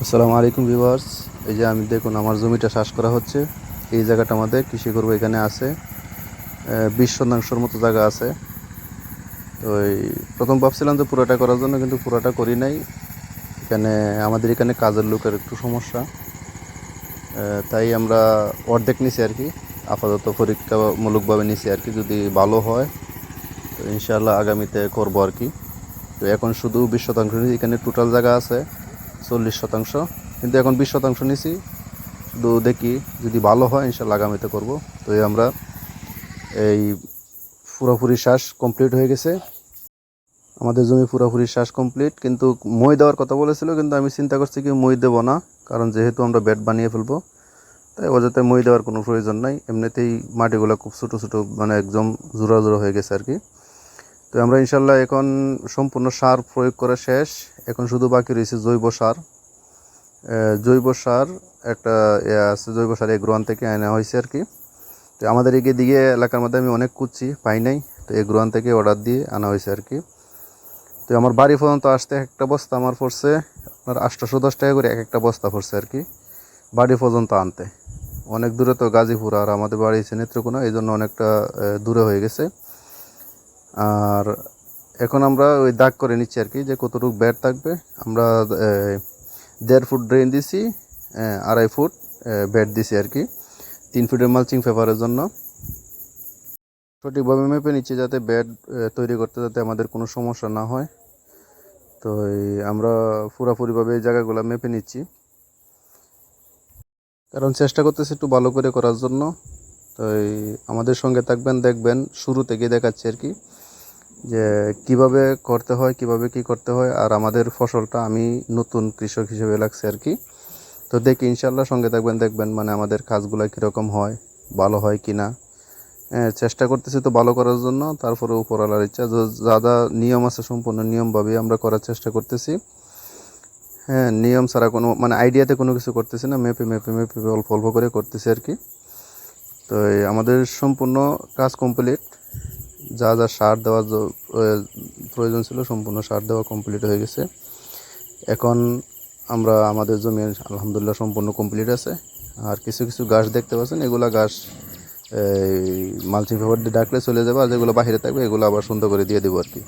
আসসালামু আলাইকুম ভিউয়ার্স। এই যে আমি দেখুন আমার জমিটা চাষ করা হচ্ছে। এই জায়গাটা আমাদের কৃষি করবো, এখানে আছে 20 শতাংশের মতো জায়গা আছে। তো এই প্রথম ভাবছিলাম যে পুরোটা করার জন্য, কিন্তু পুরোটা করি নাই। আমাদের এখানে কাজের লোকের একটু সমস্যা, তাই আমরা অর্ধেক নিছি আর কি। আপাতত পরীক্ষামূলকভাবে নিছি আর কি, যদি ভালো হয় তো ইনশাআল্লাহ আগামীতে করবো আর কি। তো এখন শুধু 20 শতাংশ নিছি, এখানে টোটাল জায়গা আছে 40 শতাংশ, কিন্তু এখন 20 শতাংশ নিছি। শুধু দেখি যদি ভালো হয় ইনশাল্লাহ আগামীতে করব। তো আমরা এই পুরোপুরি শ্বাস কমপ্লিট হয়ে গেছে, আমাদের জমি পুরোপুরি শ্বাস কমপ্লিট। কিন্তু মই দেওয়ার কথা বলেছিল, কিন্তু আমি চিন্তা করছি কি মই দেবো না, কারণ যেহেতু আমরা বেড বানিয়ে ফেলবো, তাই অযথা মই দেওয়ার কোনো প্রয়োজন নাই। এমনিতেই মাটিগুলো খুব ছোটো ছোটো, মানে একদম জোড়া জোড়া হয়ে গেছে আর কি। তো আমরা ইনশাল্লাহ এখন সম্পূর্ণ সার প্রয়োগ করা শেষ। এখন শুধু বাকি রয়েছে জৈব সার। জৈব সার একটা আছে, জৈব সার এগ্রোয়ান থেকে আনা হয়েছে আর কি। তো আমাদের দিকে এলাকার মধ্যে আমি অনেক খুঁজছি, পাই নাই। তো এগ্রোয়ান থেকে অর্ডার দিয়ে আনা হয়েছে আর কি। তো আমার বাড়ি পর্যন্ত আসতে একটা বস্তা আমার পড়ছে আপনার 810 টাকা করে, এক একটা বস্তা পড়ছে আর কি বাড়ি পর্যন্ত আনতে। অনেক দূরে তো গাজীপুর, আর আমাদের বাড়ি হচ্ছে নেত্রকোনা, এই জন্য অনেকটা দূরে হয়ে গেছে। আর এখন আমরা ওই দাগ করে নিচ্ছি আর কি, যে কতটুকু ব্যাড থাকবে। আমরা 1.5 ফুট ড্রেন দিছি, 2.5 ফুট বেড দিছি আর কি, 3 ফুটের মালচিং পেপারের জন্য। সঠিকভাবে মেপে নিচ্ছি যাতে বেড তৈরি করতে যাতে আমাদের কোনো সমস্যা না হয়। তো আমরা পুরোপুরিভাবে এই জায়গাগুলো মেপে নিচ্ছি, কারণ চেষ্টা করতেছি একটু ভালো করে করার জন্য। তো আমাদের সঙ্গে থাকবেন, দেখবেন শুরু থেকে দেখাচ্ছি আর কি, যে কিভাবে করতে হয়, কিভাবে কি করতে হয়। আর আমাদের ফসলটা আমি নতুন কৃষক হিসেবে লাগছে আর কি। তো দেখি ইনশাল্লাহ সঙ্গে থাকবেন, দেখবেন মানে আমাদের কাজগুলো কীরকম হয়, ভালো হয় কি না। চেষ্টা করতেছি তো ভালো করার জন্য, তারপরে উপরওয়ালার ইচ্ছা। যা যা নিয়ম আছে সম্পূর্ণ নিয়মভাবে আমরা করার চেষ্টা করতেছি। হ্যাঁ, নিয়ম ছাড়া কোনো মানে আইডিয়াতে কোনো কিছু করতেছি না, মেপে মেপে মেপে অল্প অল্প করে করতেছি আর কি। তো আমাদের সম্পূর্ণ কাজ কমপ্লিট। যা যা সার দেওয়ার প্রয়োজন ছিল সম্পূর্ণ সার দেওয়া কমপ্লিট হয়ে গেছে। এখন আমরা আমাদের জমি আলহামদুলিল্লাহ সম্পূর্ণ কমপ্লিট আছে। আর কিছু কিছু গাছ দেখতে পাচ্ছেন, এগুলা গাছ এই মালচিং পেপার দিয়ে ডাকলে চলে যাবে, আর যেগুলো বাইরে থাকবে এগুলো আবার সুন্দর করে দিয়ে দেবো আর কি।